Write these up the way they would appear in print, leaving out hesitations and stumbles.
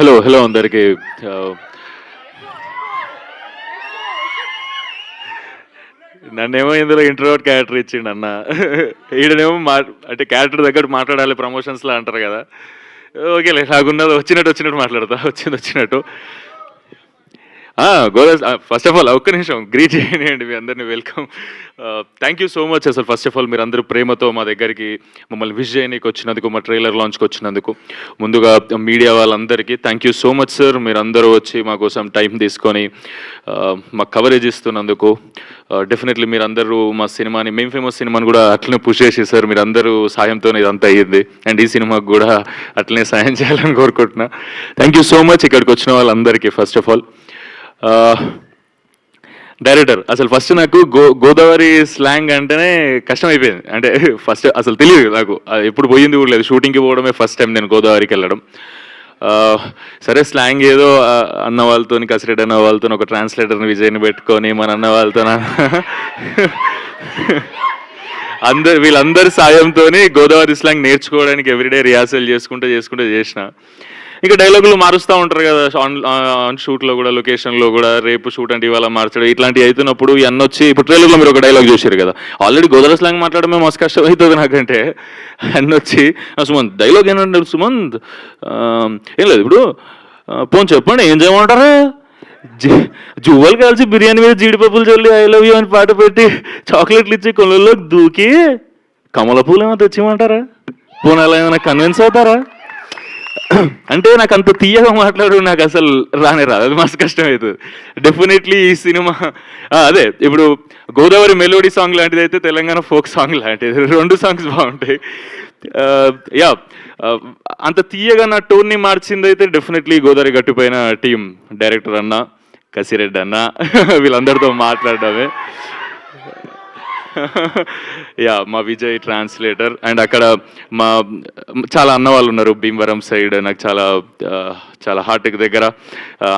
Hello అందరికి. నన్నేమో ఇందులో introvert character ఇచ్చిండు అన్న. ఈడనేమో అంటే క్యారెక్టర్ దగ్గర మాట్లాడాలి ప్రమోషన్స్లో అంటారు కదా. ఓకేలే, నాకున్నది వచ్చినట్టు మాట్లాడతా, వచ్చినట్టు. గోదాస్, ఫస్ట్ ఆఫ్ ఆల్ ఒక్క నిమిషం గ్రీట్ చేయండి మీ అందరినీ. Welcome, thank you so much. అసలు ఫస్ట్ ఆఫ్ ఆల్ మీరు అందరూ ప్రేమతో మా దగ్గరికి మమ్మల్ని విష్ చేయడానికి వచ్చినందుకు, మా ట్రైలర్ లాంచ్కి వచ్చినందుకు ముందుగా మీడియా వాళ్ళందరికీ thank you so much sir. మీరు అందరూ వచ్చి మా కోసం టైం తీసుకొని మాకు కవరేజ్ ఇస్తున్నందుకు. డెఫినెట్లీ మీరు అందరూ మా సినిమాని, మేము ఫేమస్ సినిమాని కూడా అట్లనే పుష్ చేసి సార్, మీరు అందరూ సాయంతోనే ఇదంతా అయ్యింది. అండ్ ఈ సినిమాకు కూడా అట్లనే సాయం చేయాలని కోరుకుంటున్నా. థ్యాంక్ యూ సో మచ్ ఇక్కడికి వచ్చిన వాళ్ళందరికీ. ఫస్ట్ ఆఫ్ ఆల్ డైరెక్టర్, అసలు ఫస్ట్ నాకు గోదావరి స్లాంగ్ అంటేనే కష్టం అయిపోయింది. అంటే ఫస్ట్ అసలు తెలియదు నాకు, ఎప్పుడు పోయింది కూడా లేదు. షూటింగ్కి పోవడమే ఫస్ట్ టైం నేను గోదావరికి వెళ్ళడం. సరే స్లాంగ్ ఏదో అన్న వాళ్ళతో, కసిరెడ్డి అన్న వాళ్ళతో ఒక ట్రాన్స్లేటర్ని విజయ్ని పెట్టుకొని మన అన్న వాళ్ళతో వీళ్ళందరి సాయంతో గోదావరి స్లాంగ్ నేర్చుకోవడానికి ఎవ్రీడే రిహార్సల్ చేసుకుంటూ చేసిన. ఇంకా డైలాగులు మారుస్తూ ఉంటారు కదా ఆన్ షూట్లో కూడా, లొకేషన్లో కూడా. రేపు షూట్ అంటే ఇవాళ మార్చడం, ఇట్లాంటివి అవుతున్నప్పుడు అన్న వచ్చి, ఇప్పుడు ట్రైలర్లో మీరు ఒక డైలాగ్ చూసారు కదా, ఆల్రెడీ గోదావరి స్లాంగ్ మాట్లాడమే మస్తు కష్టం అవుతుంది నాకంటే. అన్న వచ్చి సుమంత్ డైలాగ్ ఏంటంటే, సుమంత్ ఏం లేదు ఇప్పుడు పోను చెప్పండి ఏం చేయమంటారా, జువ్వలు కలిసి బిర్యానీ మీద జీడిపప్పులు చల్లి ఐ లవ్ యూ అని పాట పెట్టి చాక్లెట్లు ఇచ్చి కొనుల్లోకి దూకి కమల పూలు ఏమో తెచ్చిమంటారా, పోనీ అలా ఏమైనా కన్విన్స్ అవుతారా అంటే నాకు అంత తీయగా మాట్లాడు నాకు అసలు రాదు, అది మస్తు కష్టం అవుతుంది. డెఫినెట్లీ ఈ సినిమా అదే ఇప్పుడు గోదావరి మెలోడీ సాంగ్ లాంటిది అయితే తెలంగాణ ఫోక్ సాంగ్ లాంటిది, రెండు సాంగ్స్ బాగుంటాయి. యా, అంత తీయగా నా టోన్ని మార్చింది అయితే డెఫినెట్లీ గోదావరి గట్టుపైన టీం, డైరెక్టర్ అన్న, కసిరెడ్డి అన్న, వీళ్ళందరితో మాట్లాడడమే. యా, మా విజయ్ ట్రాన్స్లేటర్. అండ్ అక్కడ మా చాలా అన్న వాళ్ళు ఉన్నారు భీమవరం సైడ్. నాకు చాలా హార్ట్కి దగ్గర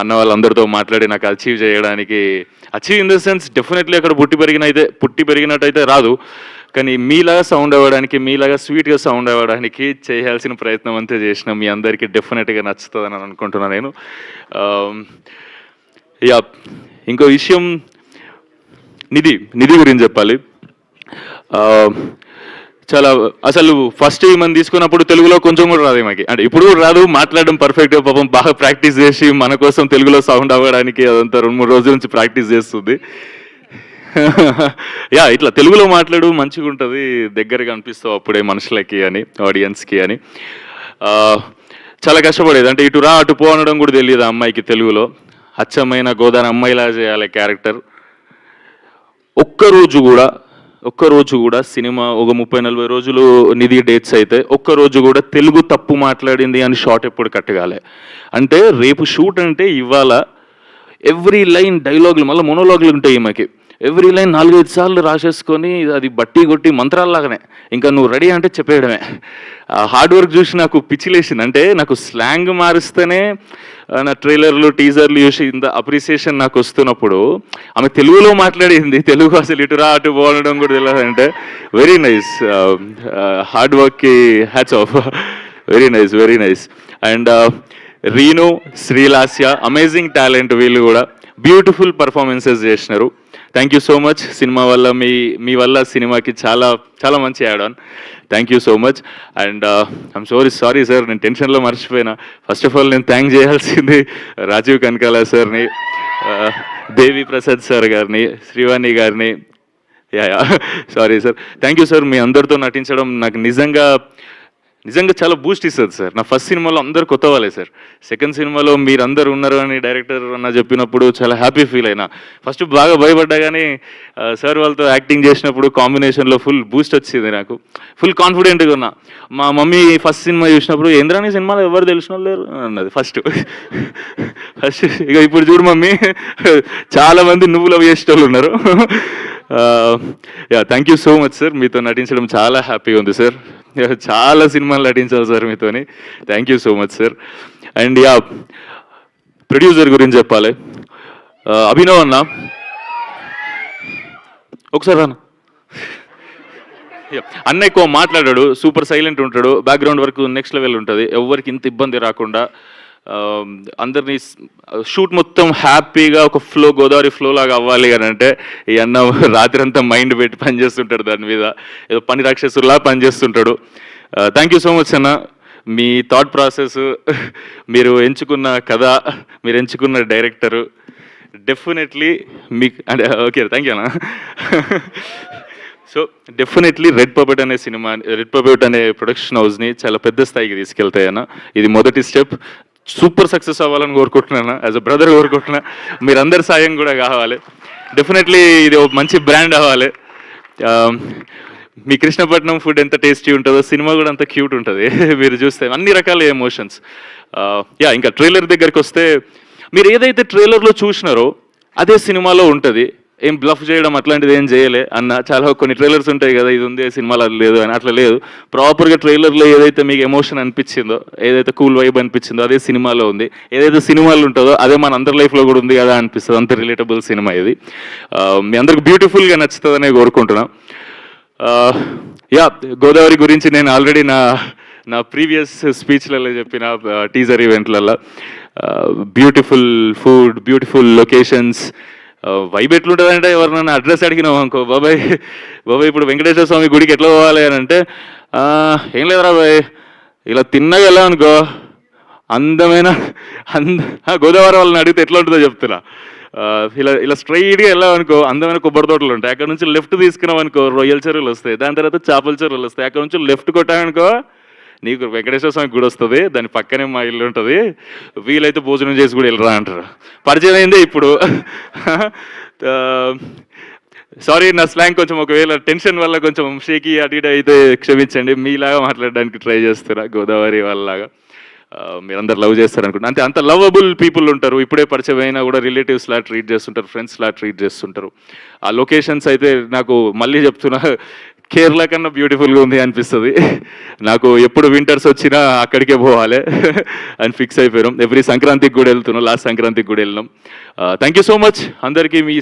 అన్న వాళ్ళందరితో మాట్లాడి నాకు అచీవ్ చేయడానికి, achieve in the sense definitely అక్కడ పుట్టి పెరిగినట్టయితే రాదు, కానీ మీలాగా సౌండ్ అవ్వడానికి, మీలాగా స్వీట్గా సౌండ్ అవ్వడానికి చేయాల్సిన ప్రయత్నం అంతే చేసిన. మీ అందరికీ డెఫినెట్గా నచ్చుతుందని అనుకుంటున్నాను నేను. యా, ఇంకో విషయం నిధి గురించి చెప్పాలి. చాలా అసలు ఫస్ట్ మనం తీసుకున్నప్పుడు తెలుగులో కొంచెం కూడా రాదు మాకి, అంటే ఇప్పుడు కూడా రాదు, మాట్లాడడం పర్ఫెక్ట్గా పాపం బాగా ప్రాక్టీస్ చేసి మన కోసం తెలుగులో సౌండ్ అవ్వడానికి అదంతా 2-3 రోజుల నుంచి ప్రాక్టీస్ చేస్తుంది. యా, ఇట్లా తెలుగులో మాట్లాడు మంచిగా ఉంటుంది, దగ్గరగా అనిపిస్తావు అప్పుడే మనుషులకి అని, ఆడియన్స్కి అని. చాలా కష్టపడేది, అంటే ఇటు రా అటు పో అనడం కూడా తెలియదు ఆ అమ్మాయికి తెలుగులో. అచ్చమైన గోదావరి అమ్మాయిలా చేయాలి క్యారెక్టర్. ఒక్కరోజు కూడా సినిమా ఒక 30-40 రోజులు నిధి డేట్స్ అయితే ఒక్కరోజు కూడా తెలుగు తప్పు మాట్లాడింది అని షార్ట్ ఎప్పుడు కట్టగాలే. అంటే రేపు షూట్ అంటే ఇవాళ ఎవ్రీ లైన్ డైలాగులు, మళ్ళీ మొనోలాగులు ఉంటాయి మాకి. ఎవ్రీ లైన్ 4-5 సార్లు రాసేసుకొని అది బట్టి కొట్టి మంత్రాల్లాగానే ఇంకా నువ్వు రెడీ అంటే చెప్పేయడమే. హార్డ్ వర్క్ చూసి నాకు పిచ్చిలేసింది. అంటే నాకు స్లాంగ్ మారిస్తేనే నా ట్రైలర్లు టీజర్లు చూసి ఇంత అప్రిసియేషన్ నాకు వస్తున్నప్పుడు ఆమె తెలుగులో మాట్లాడింది, తెలుగు అసలు ఇటురా అటు పోవడం కూడా తెలియదు. అంటే వెరీ నైస్, హార్డ్ వర్క్కి hats off. Very nice. And Reenu, Srilasya amazing talent, వీళ్ళు కూడా బ్యూటిఫుల్ పర్ఫార్మెన్సెస్ చేసినారు. Thank you so much. Cinema వల్ల మీ వల్ల సినిమాకి చాలా మంచి add on. Thank you so much. And I'm sorry sir, నేను టెన్షన్లో మర్చిపోయినా. ఫస్ట్ ఆఫ్ ఆల్ నేను థ్యాంక్ చేయాల్సింది రాజీవ్ కనకాల సార్ని, దేవి ప్రసాద్ సార్ గారిని, శ్రీవాణి గారిని. Yeah sorry sir. Thank you sir. మీ అందరితో నటించడం నాకు నిజంగా చాలా బూస్ట్ ఇస్తుంది సార్. నా ఫస్ట్ సినిమాలో అందరు కొత్త వాళ్ళే సార్. సెకండ్ సినిమాలో మీరందరూ ఉన్నారు అని డైరెక్టర్ అన్న చెప్పినప్పుడు చాలా హ్యాపీ ఫీల్ అయినా. ఫస్ట్ బాగా భయపడ్డా, కానీ సార్ వాళ్ళతో యాక్టింగ్ చేసినప్పుడు కాంబినేషన్లో ఫుల్ బూస్ట్ వచ్చింది నాకు. ఫుల్ కాన్ఫిడెంట్గా ఉన్నా. మా మమ్మీ ఫస్ట్ సినిమా చూసినప్పుడు ఏంద్రాని సినిమాలో ఎవరు తెలిసిన లేరు అన్నది ఫస్ట్. ఇక ఇప్పుడు చూడు మమ్మీ, చాలామంది నువ్వు లవ్ చేసేటోళ్ళు ఉన్నారు. Yeah, thank you so much sir. మీతో నటించడం చాలా హ్యాపీగా ఉంది సార్. చాలా సినిమాలు నటించాలి సార్ మీతోని. Thank you so much sir. And yeah, producer గురించి చెప్పాలి. అభినవ్ అన్న ఒకసారి అన్న ఎక్కువ మాట్లాడాడు, సూపర్ సైలెంట్ ఉంటాడు, బ్యాక్గ్రౌండ్ వర్క్ నెక్స్ట్ లెవెల్ ఉంటుంది, ఎవరికి ఇంత ఇబ్బంది రాకుండా అందరినీ షూట్ మొత్తం హ్యాపీగా ఒక ఫ్లో, గోదావరి ఫ్లో లాగా అవ్వాలి అని అంటే ఈ అన్న రాత్రి అంతా మైండ్ పెట్టి పనిచేస్తుంటాడు, దాని మీద ఏదో పని రాక్షసులా పనిచేస్తుంటాడు. థ్యాంక్ యూ సో మచ్ అన్న. మీ థాట్ ప్రాసెస్, మీరు ఎంచుకున్న కథ, మీరు ఎంచుకున్న డైరెక్టరు డెఫినెట్లీ మీకు అంటే ఓకే థ్యాంక్ యూ అన్న. సో డెఫినెట్లీ రెడ్ పపెట్ అనే సినిమా, రెడ్ పపెట్ అనే ప్రొడక్షన్ హౌస్ని చాలా పెద్ద స్థాయికి తీసుకెళ్తాయన్న. ఇది మొదటి స్టెప్. సూపర్ సక్సెస్ అవ్వాలని కోరుకుంటున్నాను, యాజ్ అ బ్రదర్ కోరుకుంటున్నా. మీరందరి సాయం కూడా కావాలి. డెఫినెట్లీ ఇది ఒక మంచి బ్రాండ్ అవ్వాలి. మీ కృష్ణపట్నం ఫుడ్ ఎంత టేస్టీ ఉంటుందో సినిమా కూడా అంత క్యూట్ ఉంటుంది. మీరు చూస్తే అన్ని రకాల ఎమోషన్స్. ఇంకా ట్రైలర్ దగ్గరికి వస్తే, మీరు ఏదైతే ట్రైలర్లో చూసినారో అదే సినిమాలో ఉంటుంది. ఏం బ్లఫ్ చేయడం అట్లాంటిది ఏం చేయలే అన్న. చాలా కొన్ని ట్రైలర్స్ ఉంటాయి కదా, ఇది ఉంది సినిమాలో అది లేదు అని, అట్లా లేదు. ప్రాపర్గా ట్రైలర్లో ఏదైతే మీకు ఎమోషన్ అనిపించిందో, ఏదైతే కూల్ వైబ్ అనిపించిందో అదే సినిమాలో ఉంది. ఏదైతే సినిమాలో ఉంటుందో అదే మన అందరి లైఫ్లో కూడా ఉంది కదా అనిపిస్తుంది. అంత రిలేటబుల్ సినిమా ఇది. మీ అందరికి బ్యూటిఫుల్గా నచ్చుతుందనే కోరుకుంటున్నాం. గోదావరి గురించి నేను ఆల్రెడీ నా ప్రీవియస్ స్పీచ్లలో చెప్పిన టీజర్ ఈవెంట్లలో, beautiful food, beautiful locations, vibe ఎట్లుంటుందంటే ఎవరినైనా అడ్రస్ అడిగినాం అనుకో, బాబాయ్ ఇప్పుడు వెంకటేశ్వర స్వామి గుడికి ఎట్లా పోవాలి అని అంటే, ఏం లేదురా బాయ్ ఇలా తిన్నగా వెళ్ళాం అనుకో, అందమైన గోదావరి వాళ్ళని అడిగితే ఎట్లా ఉంటుందో చెప్తున్నా. ఇలా స్ట్రైట్గా వెళ్ళాం అనుకో, అందమైన కొబ్బరి తోటలు ఉంటాయి. అక్కడ నుంచి లెఫ్ట్ తీసుకున్నాం అనుకో, రొయ్యల చెరువులు వస్తాయి. దాని తర్వాత చేపల చెరువులు వస్తాయి. అక్కడ నుంచి లెఫ్ట్ కొట్టామనుకో నీకు వెంకటేశ్వర స్వామి గుడి వస్తుంది. దాని పక్కనే మా ఇల్లు ఉంటుంది. వీలైతే భోజనం చేసి కూడా వెళ్ళరా అంటారు. పరిచయం అయిందే ఇప్పుడు. సారీ నా స్లాంగ్ కొంచెం ఒకవేళ టెన్షన్ వల్ల కొంచెం షేకీ అటు ఇటు అయితే క్షమించండి. మీలాగా మాట్లాడడానికి ట్రై చేస్తున్నా, గోదావరి వాళ్ళలాగా. మీరందరు లవ్ చేస్తారు అనుకుంటా. అంటే అంత లవబుల్ పీపుల్ ఉంటారు. ఇప్పుడే పరిచయం అయినా కూడా రిలేటివ్స్ లా ట్రీట్ చేస్తుంటారు, ఫ్రెండ్స్ లా ట్రీట్ చేస్తుంటారు. ఆ లొకేషన్స్ అయితే నాకు మళ్ళీ చెప్తున్నా, కేరళ కన్నా బ్యూటిఫుల్గా ఉంది అనిపిస్తుంది నాకు. ఎప్పుడు వింటర్స్ వచ్చినా అక్కడికే పోవాలి అని ఫిక్స్ అయిపోయాం. ఎవ్రీ సంక్రాంతికి కూడా వెళ్తున్నాం, లాస్ట్ సంక్రాంతికి కూడా వెళ్ళినాం. థ్యాంక్ యూ సో మచ్ అందరికీ. ఈ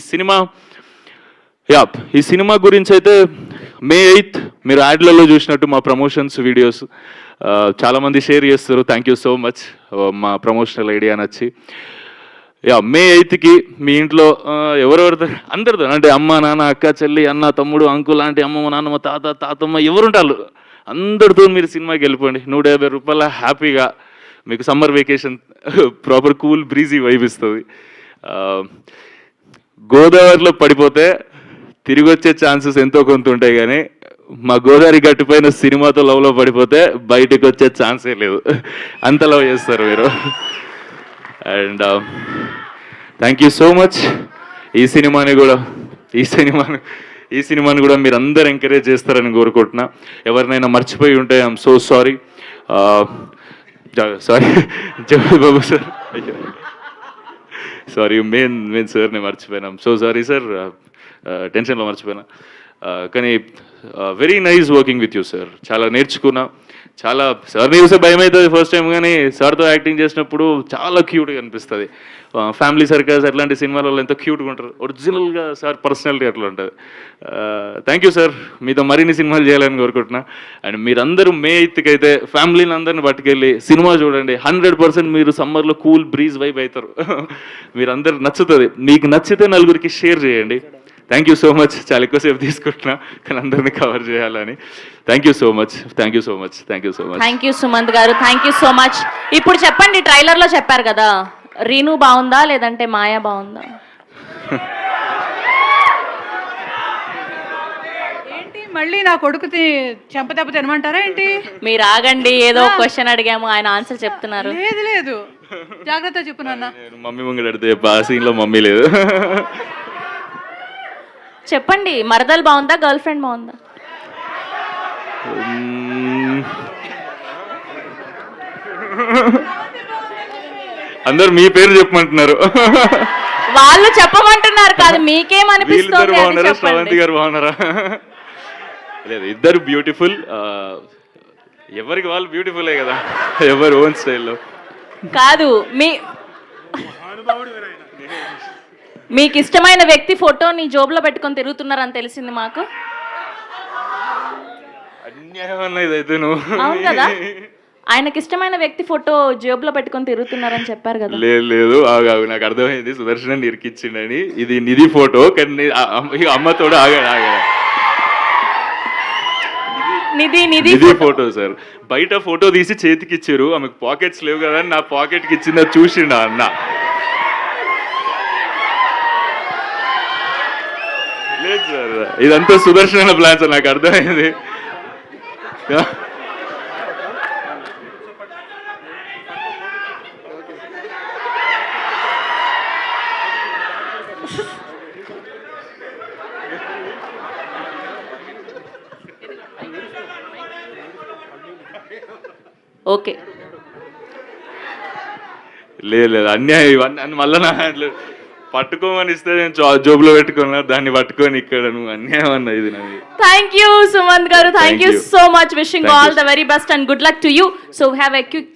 సినిమా గురించి అయితే May 8th మీరు యాడ్లలో చూసినట్టు మా ప్రమోషన్స్ వీడియోస్ చాలామంది షేర్ చేస్తారు. థ్యాంక్ యూ సో మచ్ మా ప్రమోషనల్ ఐడియా నచ్చి. May 8th మీ ఇంట్లో ఎవరెవరితో, అందరితో అంటే అమ్మ నాన్న అక్క చెల్లి అన్న తమ్ముడు అంకుల్ లాంటి అమ్మమ్మ నాన్నమ్మ తాతమ్మ ఎవరుంటారు అందరితో మీరు సినిమాకి వెళ్ళిపోండి. 150 రూపాయల హ్యాపీగా మీకు summer vacation proper cool breezy vibe ఇస్తుంది. గోదావరిలో పడిపోతే తిరిగి వచ్చే ఛాన్సెస్ ఎంతో కొంత ఉంటాయి, కానీ మా గోదావరి గట్టిపైన సినిమాతో లవ్లో పడిపోతే బయటకు వచ్చే ఛాన్సే లేదు. అంత లవ్ చేస్తారు మీరు. And thank you so much. ఈ సినిమాని కూడా మీరు అందరు ఎంకరేజ్ చేస్తారని కోరుకుంటున్నా. ఎవరినైనా మర్చిపోయి ఉంటే I'm so sorry. Jagan Babu sir, sorry main సార్ని మర్చిపోయినా. సో సారీ సార్, టెన్షన్లో మర్చిపోయినా. కానీ very nice working with you sir. చాలా నేర్చుకున్నా. చాలా సార్ని చూసే భయం అవుతుంది ఫస్ట్ టైం, కానీ సార్తో యాక్టింగ్ చేసినప్పుడు చాలా క్యూట్గా అనిపిస్తుంది. ఫ్యామిలీ సర్కస్ అట్లాంటి సినిమాలలో ఎంతో క్యూట్గా ఉంటారు. ఒరిజినల్గా సార్ పర్సనాలిటీ అట్లా ఉంటుంది. Thank you sir. మీతో మరిన్ని సినిమాలు చేయాలని కోరుకుంటున్నా. అండ్ మీరందరూ May 8th అయితే ఫ్యామిలీని అందరిని పట్టుకెళ్ళి సినిమా చూడండి. 100% మీరు సమ్మర్లో కూల్ బ్రీజ్ వైబ్ అవుతారు. మీరందరికి నచ్చుతుంది. మీకు నచ్చితే నలుగురికి షేర్ చేయండి. Thank you so much. చాలా ఎక్కువసేపు తీసుకుంటున్నా కానీ అందరినీ కవర్ చేయాలని. Thank you so much. Thank you so much. Thank you Sumanth గారు. Thank you so much. ఇప్పుడు చెప్పండి, ట్రైలర్లో చెప్పారు కదా, రీను బాగుందా లేదంటే మాయా బాగుందా? ఏంటి మళ్ళీ నా కొడుకు చెంపదెబ్బ తినమంటారా ఏంటి? మీరు ఆగండి, ఏదో క్వశ్చన్ అడిగాము, ఆయన ఆన్సర్ చెప్తున్నారు. లేదు జాగ్రత్త చెప్పు నాన్న. మమ్మీ ముంగడు అడితే సీన్లో మమ్మీ లేదు. చెప్పండి, మరదలు బాగుందా గర్ల్ ఫ్రెండ్ బాగుందా? అందరు మీ పేరు చెప్పమంటున్నారు. వాళ్ళు చెప్పమంటున్నారు కాదు, మీకేమనిపిస్తుంది? శ్రవంతి గారు బాగున్నారా? లేదు, ఇద్దరు బ్యూటిఫుల్. ఎవరికి వాళ్ళు బ్యూటిఫులే కదా, ఎవరు ఓన్ స్టైల్లో. కాదు, మీకు ఇష్టమైన వ్యక్తి ఫోటోని జోబులో పెట్టుకొని తిరుగుతున్నారని తెలిసింది మాకు. అన్యాయం అన్న ఇదైతే నువ్వు. అవును కదా, ఆయనకి ఇష్టమైన వ్యక్తి ఫోటో జేబులో పెట్టుకొని తిరుగుతున్నారని చెప్పారు కదా. లేదు లేదు ఆగు నాకు అర్థమైంది సుదర్శన్ ఇరికిచ్చిండని. ఇది నిధి ఫోటో కానీ అమ్మతోడు ఆగాడు నిధి నిధి నిధి ఫోటో సార్. బయట ఫోటో తీసి చేతికి ఇచ్చారు, ఆమెకు పాకెట్స్ లేవు కదా అని నా పాకెట్కి ఇచ్చింది, అది చూసిండ అన్న. లేదు సార్ ఇదంతా సుదర్శన ప్లాన్ సార్, నాకు అర్థమైంది. ఓకే లేదు అన్యాయం ఇవన్నీ మళ్ళీ నా దాంట్లో పట్టుకోమని ఇస్తే నేను జోబులో పెట్టుకున్నా, దాన్ని పట్టుకొని ఇక్కడ నువ్వు అన్యాయం అన్న ఇది నాది. థ్యాంక్ యూ సుమంత్ గారు, thank you so much. Wishing all the very best and good luck to you. So have a quick